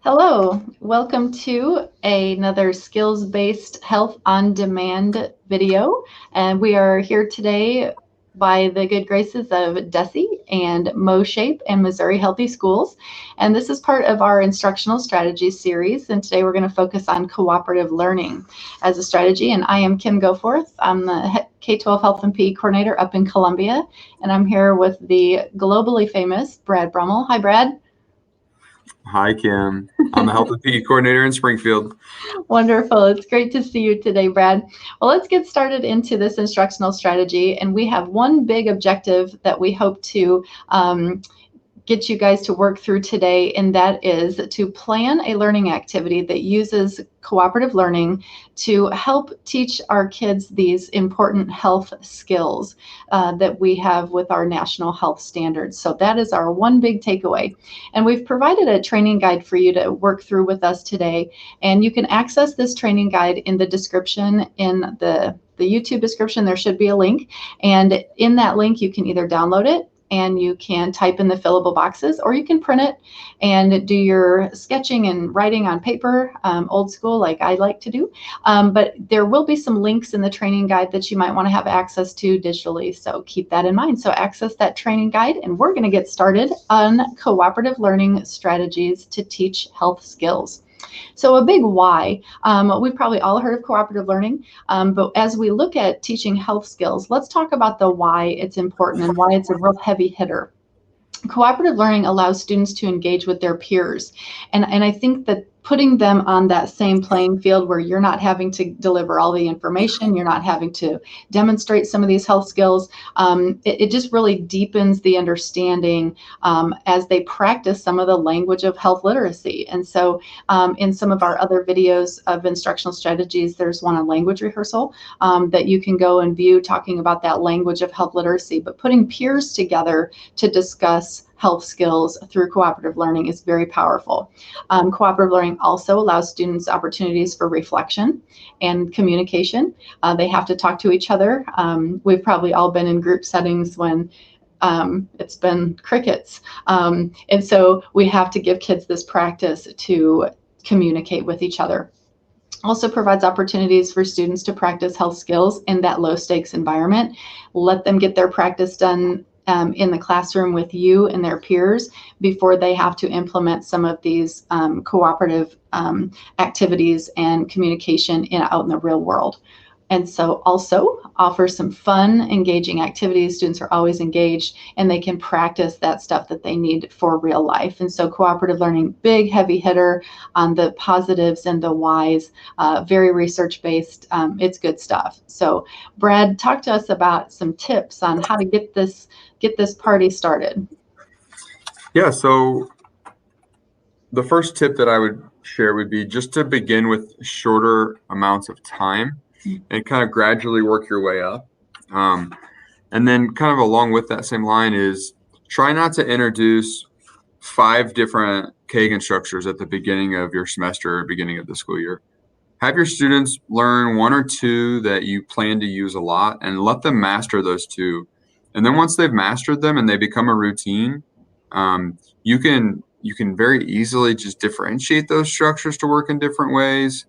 Hello, welcome to another skills-based health on demand video. And we are here today by the good graces of Desi and MOSHAPE and Missouri Healthy Schools. And this is part of our instructional strategies series. And today we're going to focus on cooperative learning as a strategy. And I am Kim Goforth. I'm the K-12 Health and PE coordinator up in Columbia. And I'm here with the globally famous Brad Brummel. Hi, Brad. Hi, Kim. I'm the Health and PE coordinator in Springfield. Wonderful. It's great to see you today, Brad. Well, let's get started into this instructional strategy. And we have one big objective that we hope to get you guys to work through today, and that is to plan a learning activity that uses cooperative learning to help teach our kids these important health skills that we have with our national health standards. So that is our one big takeaway. And we've provided a training guide for you to work through with us today. And you can access this training guide in the description in the YouTube description. There should be a link. And in that link, you can either download it and you can type in the fillable boxes, or you can print it and do your sketching and writing on paper, old school like I like to do. But there will be some links in the training guide that you might want to have access to digitally. So keep that in mind. So access that training guide, and we're going to get started on cooperative learning strategies to teach health skills. So a big why. We've probably all heard of cooperative learning, but as we look at teaching health skills, let's talk about the why it's important and why it's a real heavy hitter. Cooperative learning allows students to engage with their peers. And I think that putting them on that same playing field where you're not having to deliver all the information, you're not having to demonstrate some of these health skills, it just really deepens the understanding as they practice some of the language of health literacy. And so in some of our other videos of instructional strategies, there's one on language rehearsal that you can go and view talking about that language of health literacy. But putting peers together to discuss health skills through cooperative learning is very powerful. Cooperative learning also allows students opportunities for reflection and communication. They have to talk to each other. We've probably all been in group settings when it's been crickets. And so we have to give kids this practice to communicate with each other. Also provides opportunities for students to practice health skills in that low stakes environment. Let them get their practice done in the classroom with you and their peers before they have to implement some of these cooperative activities and communication out in the real world. And so also offer some fun, engaging activities. Students are always engaged and they can practice that stuff that they need for real life. And so cooperative learning, big heavy hitter on the positives and the whys, very research-based. It's good stuff. So Brad, talk to us about some tips on how to get this party started. Yeah, so the first tip that I would share would be just to begin with shorter amounts of time and kind of gradually work your way up. And then kind of along with that same line is try not to introduce 5 different Kagan structures at the beginning of your semester or beginning of the school year. Have your students learn 1 or 2 that you plan to use a lot and let them master those 2. And then once they've mastered them and they become a routine, you can very easily just differentiate those structures to work in different ways,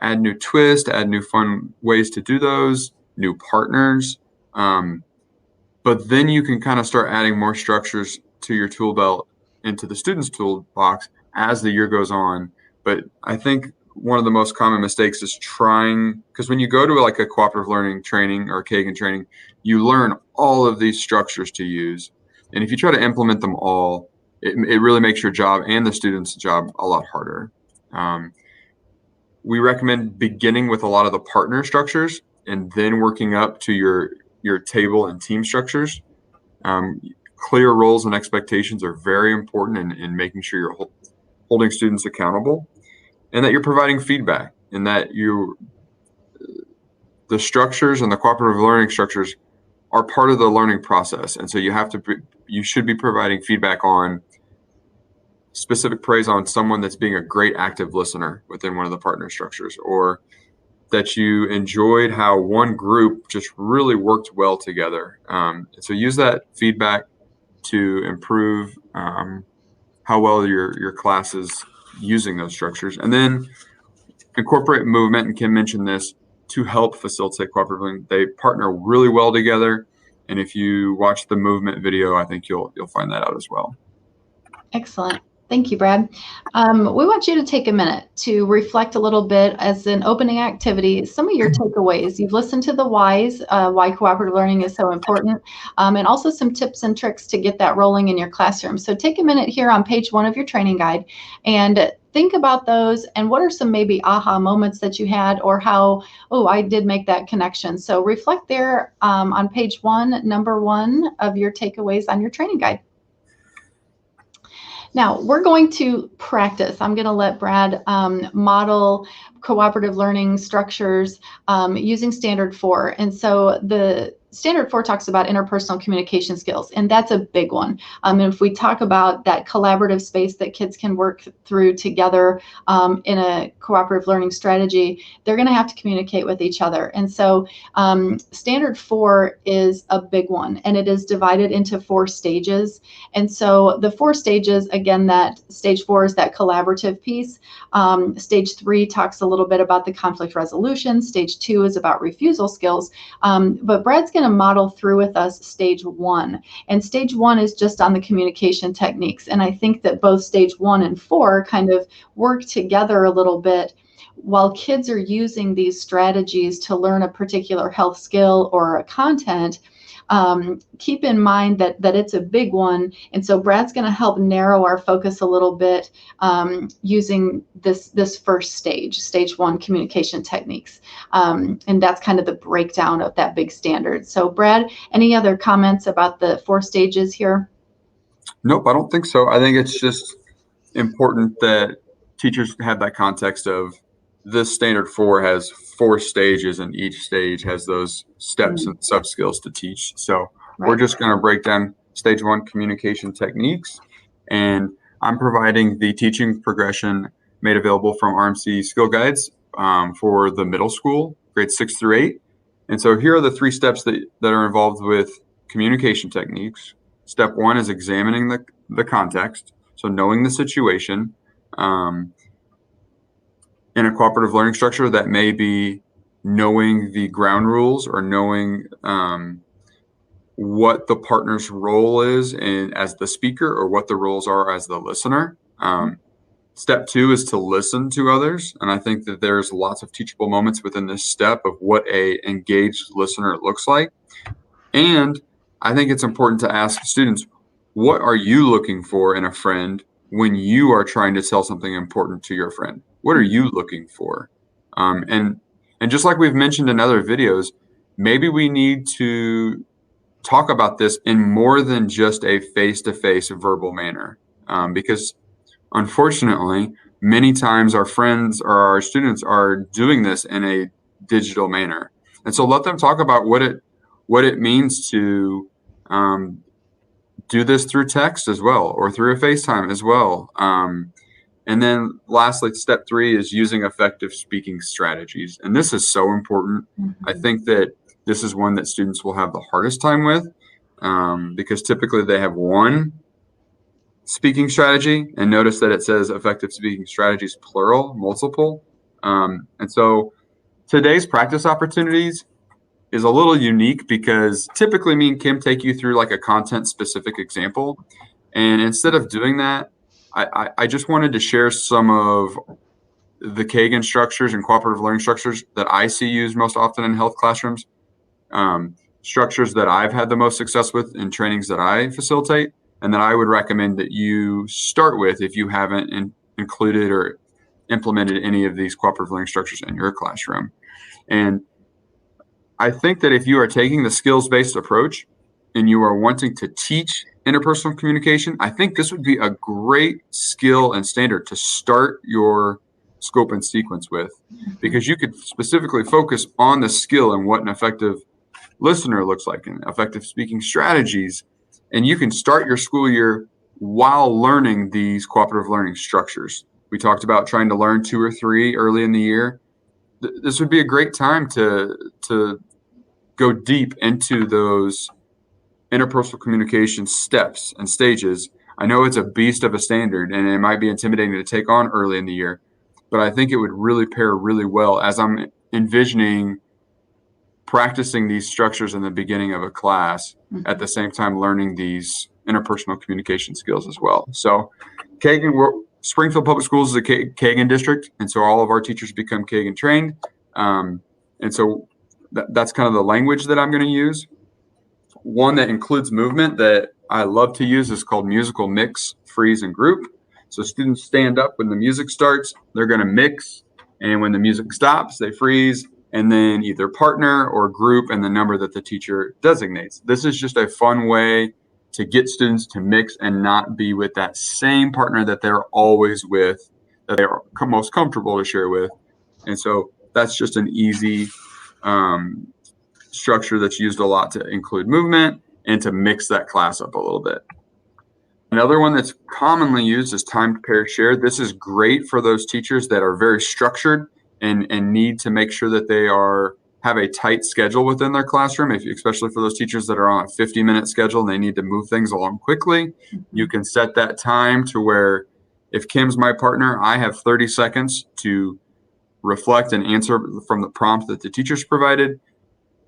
add new twists, add new fun ways to do those, new partners. But then you can kind of start adding more structures to your tool belt into the student's toolbox as the year goes on. But I think one of the most common mistakes is trying, because when you go to like a cooperative learning training or Kagan training, you learn all of these structures to use. And if you try to implement them all, it really makes your job and the student's job a lot harder. We recommend beginning with a lot of the partner structures and then working up to your table and team structures. Clear roles and expectations are very important in making sure you're holding students accountable and that you're providing feedback and that the structures and the cooperative learning structures are part of the learning process. And so you should be providing feedback on specific praise on someone that's being a great active listener within one of the partner structures, or that you enjoyed how one group just really worked well together. So use that feedback to improve how well your class is using those structures. And then incorporate movement, and Kim mentioned this, to help facilitate cooperative learning. They partner really well together. And if you watch the movement video, I think you'll find that out as well. Excellent. Thank you, Brad. We want you to take a minute to reflect a little bit as an opening activity, some of your takeaways. You've listened to the whys, why cooperative learning is so important, and also some tips and tricks to get that rolling in your classroom. So take a minute here on page 1 of your training guide and think about those, and what are some maybe aha moments that you had, or how, oh, I did make that connection. So reflect there on page 1, number 1 of your takeaways on your training guide. Now, we're going to practice. I'm going to let Brad model cooperative learning structures using Standard 4. And so the Standard 4 talks about interpersonal communication skills, and that's a big one. And if we talk about that collaborative space that kids can work through together in a cooperative learning strategy, they're going to have to communicate with each other. And so Standard 4 is a big one, and it is divided into 4 stages. And so the 4 stages, again, that stage 4 is that collaborative piece. Stage 3 talks a little bit about the conflict resolution. Stage 2 is about refusal skills. But Brad's going to model through with us stage 1. And stage 1 is just on the communication techniques. And I think that both stage 1 and 4 kind of work together a little bit. While kids are using these strategies to learn a particular health skill or a content, keep in mind that it's a big one. And so Brad's going to help narrow our focus a little bit using this first stage 1, communication techniques. And that's kind of the breakdown of that big standard. So Brad, any other comments about the 4 stages here? Nope, I don't think so. I think it's just important that teachers have that context of this Standard 4 has 4 stages, and each stage has those steps and sub skills to teach. So we're just going to break down stage 1, communication techniques, and I'm providing the teaching progression made available from RMC skill guides for the middle school, grades 6 through 8. And so here are the 3 steps that are involved with communication techniques. Step 1 is examining the context, so knowing the situation. In a cooperative learning structure, that may be knowing the ground rules, or knowing what the partner's role is as the speaker, or what the roles are as the listener. Step 2 is to listen to others. And I think that there's lots of teachable moments within this step of what a engaged listener looks like. And I think it's important to ask students, what are you looking for in a friend when you are trying to tell something important to your friend? What are you looking for? And just like we've mentioned in other videos, maybe we need to talk about this in more than just a face-to-face verbal manner, because unfortunately, many times our friends or our students are doing this in a digital manner. And so let them talk about what it means to do this through text as well, or through a FaceTime as well. And then lastly, step 3 is using effective speaking strategies. And this is so important. I think that this is one that students will have the hardest time with, because typically they have one speaking strategy, and notice that it says effective speaking strategies, plural, multiple. And so today's practice opportunities is a little unique, because typically me and Kim take you through like a content specific example. And instead of doing that, I just wanted to share some of the Kagan structures and cooperative learning structures that I see used most often in health classrooms, structures that I've had the most success with in trainings that I facilitate, and that I would recommend that you start with if you haven't included or implemented any of these cooperative learning structures in your classroom. And I think that if you are taking the skills-based approach and you are wanting to teach interpersonal communication, I think this would be a great skill and standard to start your scope and sequence with, because you could specifically focus on the skill and what an effective listener looks like and effective speaking strategies. And you can start your school year while learning these cooperative learning structures. We talked about trying to learn 2 or 3 early in the year. This would be a great time to go deep into those interpersonal communication steps and stages. I know it's a beast of a standard and it might be intimidating to take on early in the year, but I think it would really pair really well as I'm envisioning practicing these structures in the beginning of a class, at the same time learning these interpersonal communication skills as well. So Springfield Public Schools is a Kagan district, and so all of our teachers become Kagan trained. And so that's kind of the language that I'm going to use. One that includes movement that I love to use is called musical mix, freeze, and group. So students stand up when the music starts, they're going to mix, and when the music stops, they freeze, and then either partner or group and the number that the teacher designates. This is just a fun way to get students to mix and not be with that same partner that they're always with, that they're most comfortable to share with. And so that's just an easy structure that's used a lot to include movement and to mix that class up a little bit. Another one that's commonly used is timed pair share. This is great for those teachers that are very structured and need to make sure that they have a tight schedule within their classroom, especially for those teachers that are on a 50-minute schedule and they need to move things along quickly. You can set that time to where if Kim's my partner, I have 30 seconds to reflect and answer from the prompt that the teacher's provided.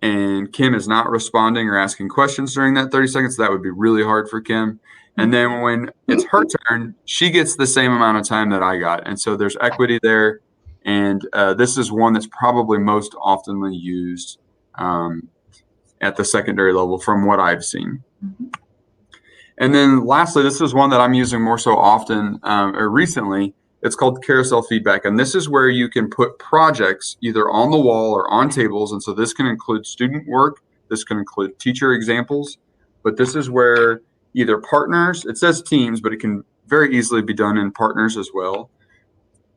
And Kim is not responding or asking questions during that 30 seconds. That would be really hard for Kim. And then when it's her turn, she gets the same amount of time that I got. And so there's equity there. And this is one that's probably most oftenly used at the secondary level from what I've seen. And then lastly, this is one that I'm using more so often or recently. It's called carousel feedback. And this is where you can put projects either on the wall or on tables. And so this can include student work. This can include teacher examples. But this is where either partners, it says teams, but it can very easily be done in partners as well.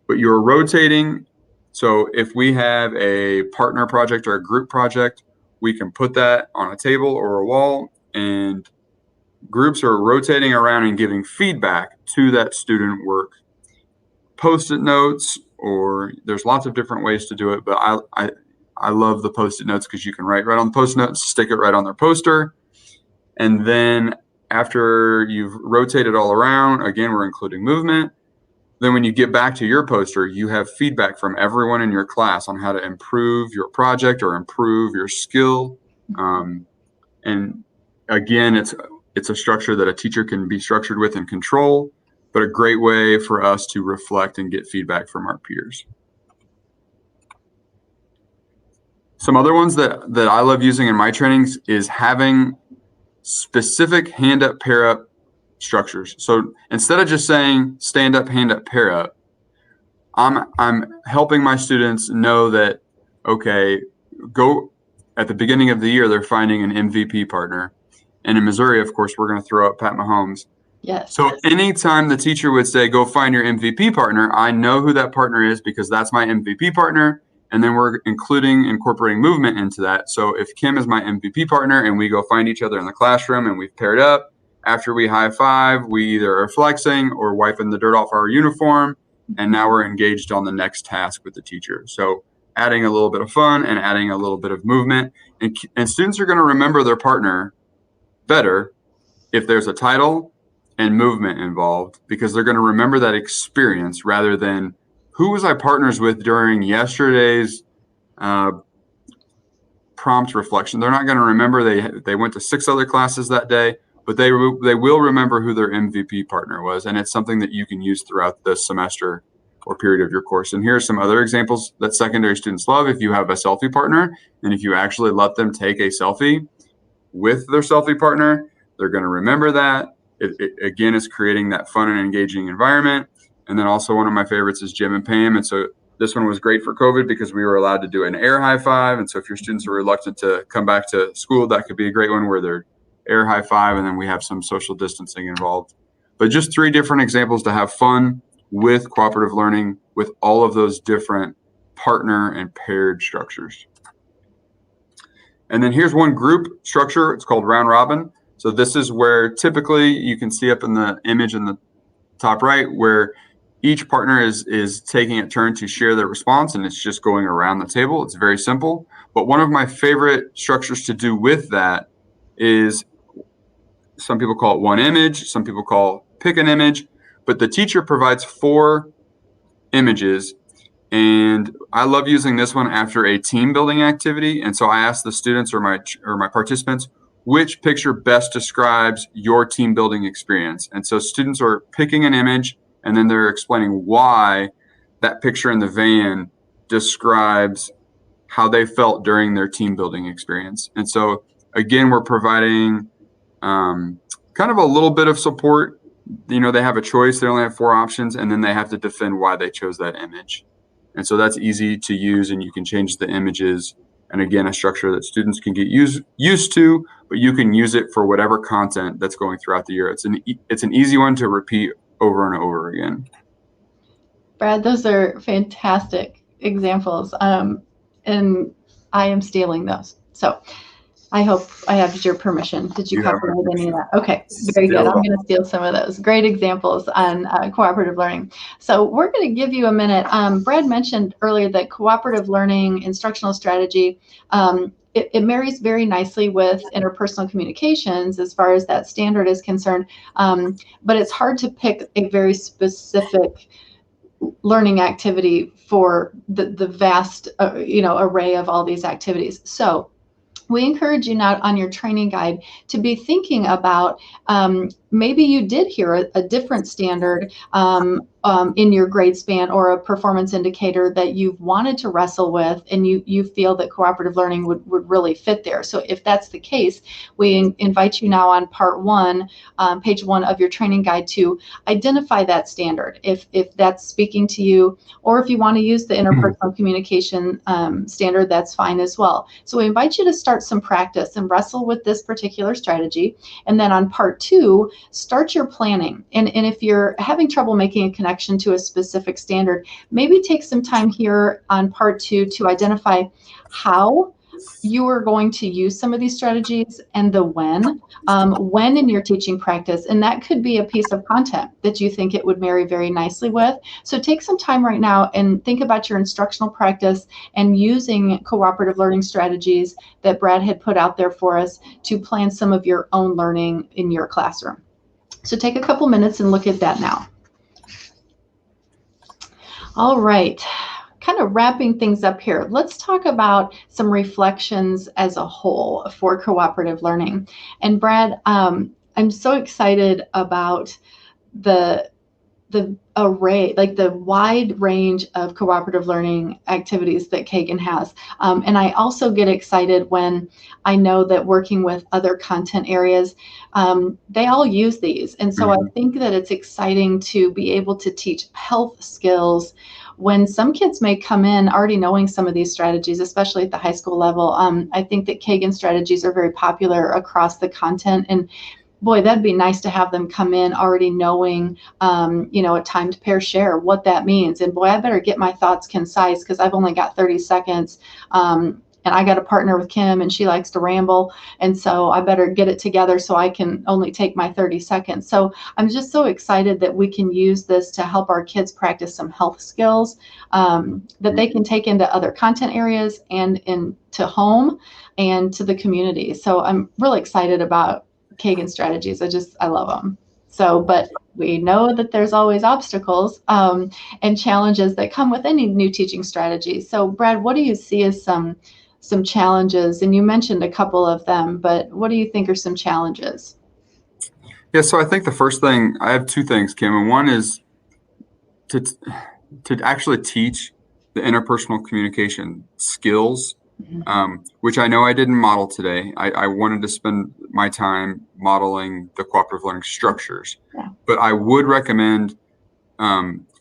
But you're rotating. So if we have a partner project or a group project, we can put that on a table or a wall, and groups are rotating around and giving feedback to that student work. Post-it notes, or there's lots of different ways to do it, but I love the post-it notes because you can write right on the post-it notes, stick it right on their poster, and then after you've rotated all around, again, we're including movement. Then when you get back to your poster, you have feedback from everyone in your class on how to improve your project or improve your skill. And again, it's a structure that a teacher can be structured with and control, but a great way for us to reflect and get feedback from our peers. Some other ones that I love using in my trainings is having specific hand up, pair up structures. So instead of just saying stand up, hand up, pair up, I'm helping my students know that, okay, go at the beginning of the year, they're finding an MVP partner. And in Missouri, of course, we're going to throw out Pat Mahomes. Yes. So anytime the teacher would say, go find your MVP partner, I know who that partner is because that's my MVP partner. And then we're incorporating movement into that. So if Kim is my MVP partner and we go find each other in the classroom and we've paired up, after we high five, we either are flexing or wiping the dirt off our uniform. And now we're engaged on the next task with the teacher. So adding a little bit of fun and adding a little bit of movement. And students are going to remember their partner better if there's a title and movement involved, because they're going to remember that experience rather than who was I partners with during yesterday's prompt reflection. They're not going to remember they went to 6 other classes that day, but they will remember who their MVP partner was. And it's something that you can use throughout the semester or period of your course. And here are some other examples that secondary students love. If you have a selfie partner and if you actually let them take a selfie with their selfie partner, they're going to remember that. It again is creating that fun and engaging environment. And then also one of my favorites is Jim and Pam. And so this one was great for COVID because we were allowed to do an air high five. And so if your students are reluctant to come back to school, that could be a great one where they're air high five and then we have some social distancing involved. But just 3 different examples to have fun with cooperative learning with all of those different partner and paired structures. And then here's one group structure. It's called round robin. So this is where typically you can see up in the image in the top right where each partner is taking a turn to share their response, and it's just going around the table. It's very simple. But one of my favorite structures to do with that is, some people call it one image, some people call pick an image, but the teacher provides 4 images. And I love using this one after a team building activity. And so I ask the students or my participants, which picture best describes your team building experience? And so students are picking an image, and then they're explaining why that picture in the van describes how they felt during their team building experience. And so again, we're providing kind of a little bit of support. They have a choice. They only have 4 options, and then they have to defend why they chose that image. And so that's easy to use, and you can change the images. And again, a structure that students can get used to, but you can use it for whatever content that's going throughout the year. It's an easy one to repeat over and over again. Brad, those are fantastic examples, and I am stealing those. So I hope I have your permission. Did you copyright any of that? Okay, very good. I'm going to steal some of those. Great examples on cooperative learning. So we're going to give you a minute. Brad mentioned earlier that cooperative learning instructional strategy, it marries very nicely with interpersonal communications as far as that standard is concerned, but it's hard to pick a very specific learning activity for the vast array of all these activities. So we encourage you now on your training guide to be thinking about maybe you did hear a different standard in your grade span or a performance indicator that you've wanted to wrestle with, and you feel that cooperative learning would really fit there. So if that's the case, we invite you now on part 1, page 1 of your training guide to identify that standard, if that's speaking to you, or if you want to use the interpersonal communication standard, that's fine as well. So we invite you to start some practice and wrestle with this particular strategy. And then on part 2, start your planning. And if you're having trouble making a connection to a specific standard, maybe take some time here on part 2 to identify how you are going to use some of these strategies and the when in your teaching practice. And that could be a piece of content that you think it would marry very nicely with. So take some time right now and think about your instructional practice and using cooperative learning strategies that Brad had put out there for us to plan some of your own learning in your classroom. So take a couple minutes and look at that now. All right. Kind of wrapping things up here, let's talk about some reflections as a whole for cooperative learning. And Brad, I'm so excited about the array, like the wide range of cooperative learning activities that Kagan has. And I also get excited when I know that working with other content areas, they all use these. And so I think that it's exciting to be able to teach health skills when some kids may come in already knowing some of these strategies, especially at the high school level. I think that Kagan strategies are very popular across the content, and boy, that'd be nice to have them come in already knowing, a timed pair share, what that means. And boy, I better get my thoughts concise because I've only got 30 seconds. And I got a partner with Kim, and she likes to ramble. And so I better get it together so I can only take my 30 seconds. So I'm just so excited that we can use this to help our kids practice some health skills that they can take into other content areas and into home and to the community. So I'm really excited about Kagan strategies. I love them. So, but we know that there's always obstacles and challenges that come with any new teaching strategy. So Brad, what do you see as some challenges? And you mentioned a couple of them, but what do you think are some challenges? Yeah, so I think the first thing, I have 2 things, Kim, and one is to actually teach the interpersonal communication skills, which I know I didn't model today. I wanted to spend my time modeling the cooperative learning structures, but I would recommend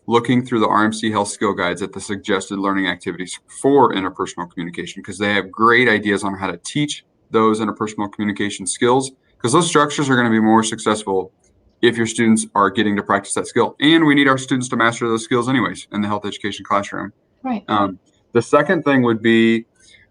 looking through the RMC Health Skill Guides at the suggested learning activities for interpersonal communication, because they have great ideas on how to teach those interpersonal communication skills, because those structures are going to be more successful if your students are getting to practice that skill. And we need our students to master those skills anyways in the health education classroom. Right. The second thing would be,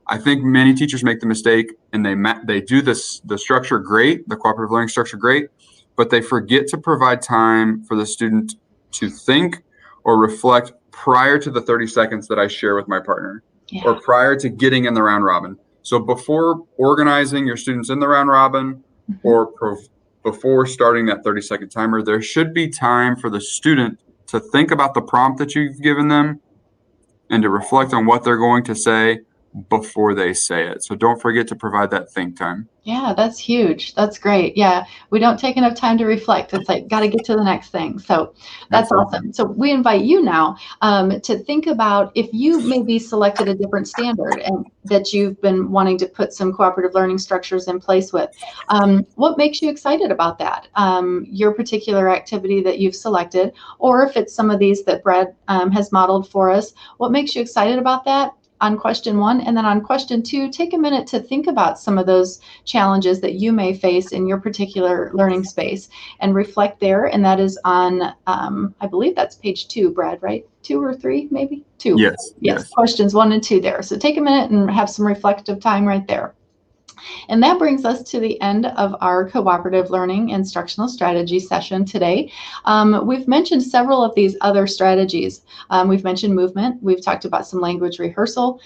I think many teachers make the mistake and they do the structure great, the cooperative learning structure great, but they forget to provide time for the student to think or reflect prior to the 30 seconds that I share with my partner, or prior to getting in the round robin. So before organizing your students in the round robin or before starting that 30-second timer, there should be time for the student to think about the prompt that you've given them and to reflect on what they're going to say before they say it. So don't forget to provide that think time. Yeah, that's huge. That's great. Yeah, we don't take enough time to reflect. It's like, got to get to the next thing. So that's awesome. So we invite you now to think about if you maybe selected a different standard and that you've been wanting to put some cooperative learning structures in place with. What makes you excited about that? Your particular activity that you've selected, or if it's some of these that Brad has modeled for us, what makes you excited about that? On question 1, and then on question 2, take a minute to think about some of those challenges that you may face in your particular learning space and reflect there. And that is on, I believe that's page 2, Brad, right? 2 or 3, maybe? 2. Yes. Questions 1 and 2 there. So take a minute and have some reflective time right there. And that brings us to the end of our cooperative learning instructional strategy session today. We've mentioned several of these other strategies. We've mentioned movement. We've talked about some language rehearsal.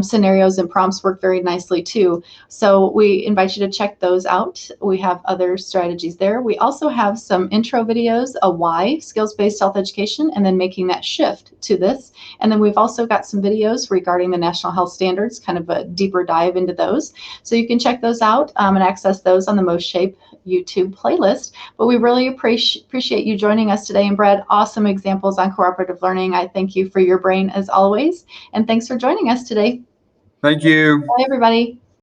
Scenarios and prompts work very nicely too. So we invite you to check those out. We have other strategies there. We also have some intro videos, a why, skills-based health education, and then making that shift to this. And then we've also got some videos regarding the National Health Standards, kind of a deeper dive into those. So you can check those out and access those on the MOSHAPE YouTube playlist. But we really appreciate you joining us today. And Brad, awesome examples on cooperative learning. I thank you for your brain as always. And thanks for joining us today. Thank you. Bye, everybody.